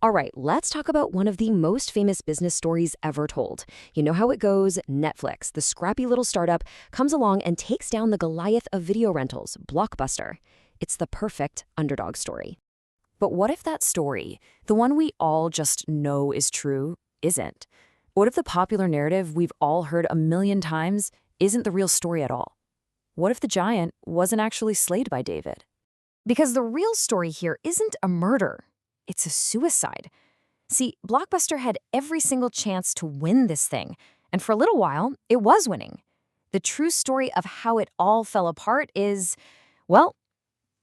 All right, let's talk about one of the most famous business stories ever told. You know how it goes. Netflix, the scrappy little startup, comes along and takes down the Goliath of video rentals, BlockBuster. It's the perfect underdog story. But what if that story, the one we all just know is true, isn't? What if the popular narrative we've all heard a million times isn't the real story at all? What if the giant wasn't actually slayed by David? Because the real story here isn't a murder. It's a suicide. See, BlockBuster had every single chance to win this thing, and for a little while, it was winning. The true story of how it all fell apart is, well,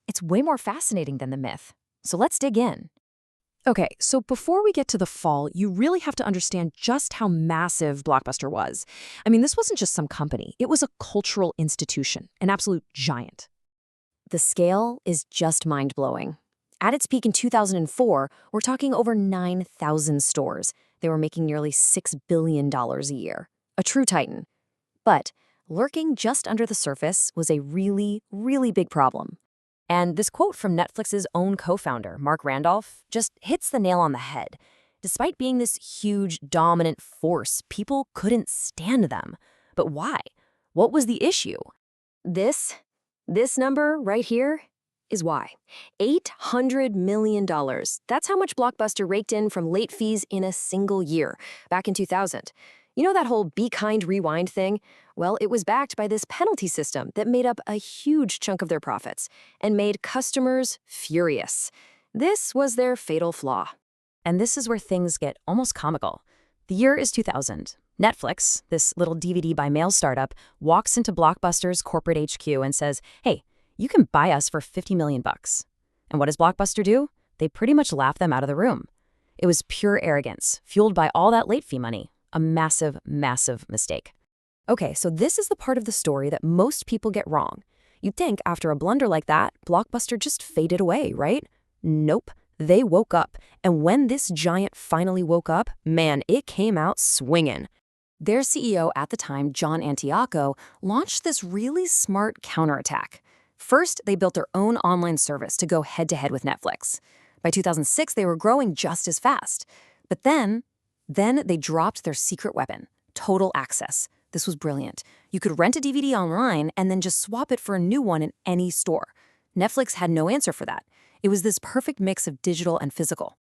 it's way more fascinating than the myth. So let's dig in. Okay, so before we get to the fall, you really have to understand just how massive BlockBuster was. I mean, this wasn't just some company. It was a cultural institution, an absolute giant. The scale is just mind-blowing. At its peak in 2004, we're talking over 9,000 stores. They were making nearly $6 billion a year. A true titan. But lurking just under the surface was a really, really big problem. And this quote from Netflix's own co-founder, Mark Randolph, just hits the nail on the head. Despite being this huge, dominant force, people couldn't stand them. But why? What was the issue? This number right here is why. $800 million. That's how much BlockBuster raked in from late fees in a single year, back in 2000. You know that whole be kind rewind thing? Well, it was backed by this penalty system that made up a huge chunk of their profits and made customers furious. This was their fatal flaw. And this is where things get almost comical. The year is 2000. Netflix, this little DVD by mail startup, walks into BlockBuster's corporate HQ and says, "Hey, you can buy us for $50 million. And what does BlockBuster do? They pretty much laugh them out of the room. It was pure arrogance, fueled by all that late fee money. A massive, massive mistake. Okay, so this is the part of the story that most people get wrong. You'd think after a blunder like that, BlockBuster just faded away, right? Nope. They woke up. And when this giant finally woke up, man, it came out swinging. Their CEO at the time, John Antioco, launched this really smart counterattack. First, they built their own online service to go head-to-head with Netflix. By 2006, they were growing just as fast. But then they dropped their secret weapon, total access. This was brilliant. You could rent a DVD online and then just swap it for a new one in any store. Netflix had no answer for that. It was this perfect mix of digital and physical.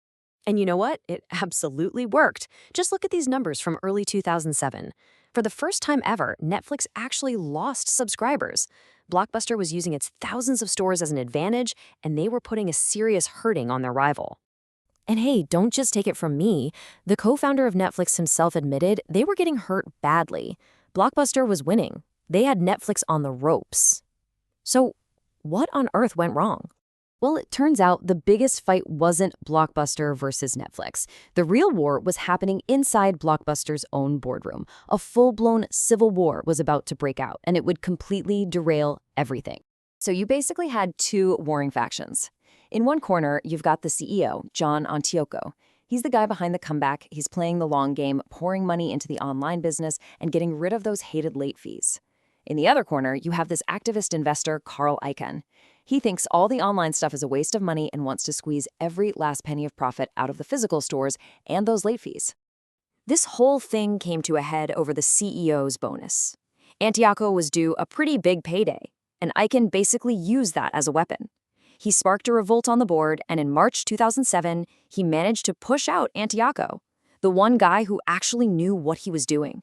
And you know what? It absolutely worked. Just look at these numbers from early 2007. For the first time ever, Netflix actually lost subscribers. BlockBuster was using its thousands of stores as an advantage, and they were putting a serious hurting on their rival. And hey, don't just take it from me. The co-founder of Netflix himself admitted they were getting hurt badly. BlockBuster was winning. They had Netflix on the ropes. So what on earth went wrong? Well, it turns out the biggest fight wasn't BlockBuster versus Netflix. The real war was happening inside BlockBuster's own boardroom. A full-blown civil war was about to break out, and it would completely derail everything. So you basically had two warring factions. In one corner, you've got the CEO, John Antioco. He's the guy behind the comeback. He's playing the long game, pouring money into the online business and getting rid of those hated late fees. In the other corner, you have this activist investor, Carl Icahn. He thinks all the online stuff is a waste of money and wants to squeeze every last penny of profit out of the physical stores and those late fees. This whole thing came to a head over the CEO's bonus. Antioco was due a pretty big payday, and Icahn basically used that as a weapon. He sparked a revolt on the board, and in March 2007, he managed to push out Antioco, the one guy who actually knew what he was doing.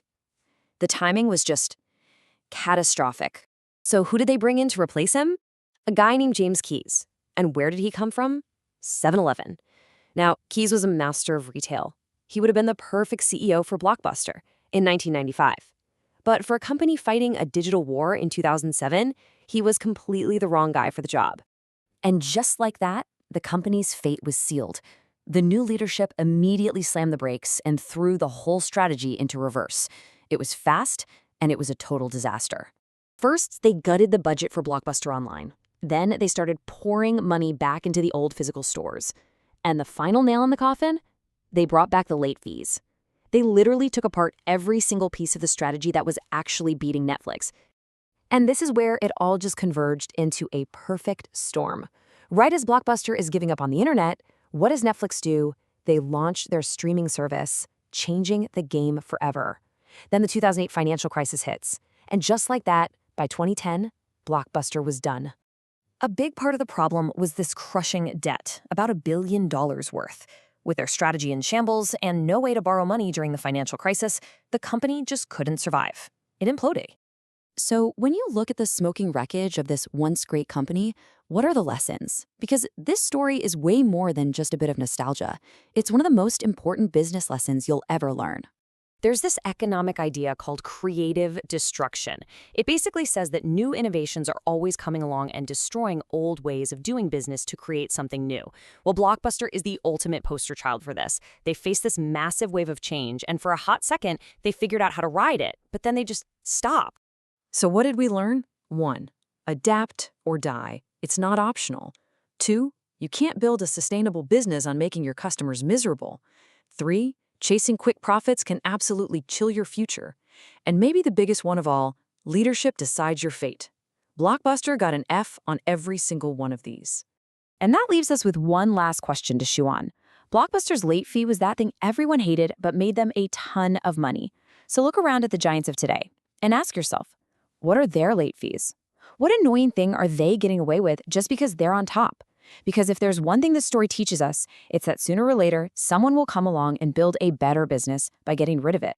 The timing was just catastrophic. So who did they bring in to replace him? A guy named James Keyes. And where did he come from? 7-Eleven. Now, Keyes was a master of retail. He would have been the perfect CEO for BlockBuster in 1995. But for a company fighting a digital war in 2007, he was completely the wrong guy for the job. And just like that, the company's fate was sealed. The new leadership immediately slammed the brakes and threw the whole strategy into reverse. It was fast, and it was a total disaster. First, they gutted the budget for BlockBuster Online. Then they started pouring money back into the old physical stores. And the final nail in the coffin? They brought back the late fees. They literally took apart every single piece of the strategy that was actually beating Netflix. And this is where it all just converged into a perfect storm. Right as BlockBuster is giving up on the internet, what does Netflix do? They launched their streaming service, changing the game forever. Then the 2008 financial crisis hits. And just like that, by 2010, BlockBuster was done. A big part of the problem was this crushing debt, about $1 billion worth. With their strategy in shambles and no way to borrow money during the financial crisis, the company just couldn't survive. It imploded. So when you look at the smoking wreckage of this once great company, what are the lessons? Because this story is way more than just a bit of nostalgia. It's one of the most important business lessons you'll ever learn. There's this economic idea called creative destruction. It basically says that new innovations are always coming along and destroying old ways of doing business to create something new. Well, BlockBuster is the ultimate poster child for this. They faced this massive wave of change, and for a hot second, they figured out how to ride it, but then they just stopped. So what did we learn? 1. Adapt or die. It's not optional. 2. You can't build a sustainable business on making your customers miserable. 3. Chasing quick profits can absolutely chill your future. And maybe the biggest one of all, leadership decides your fate. BlockBuster got an F on every single one of these. And that leaves us with one last question to chew on. BlockBuster's late fee was that thing everyone hated but made them a ton of money. So look around at the giants of today and ask yourself, what are their late fees? What annoying thing are they getting away with just because they're on top? Because if there's one thing this story teaches us, it's that sooner or later, someone will come along and build a better business by getting rid of it.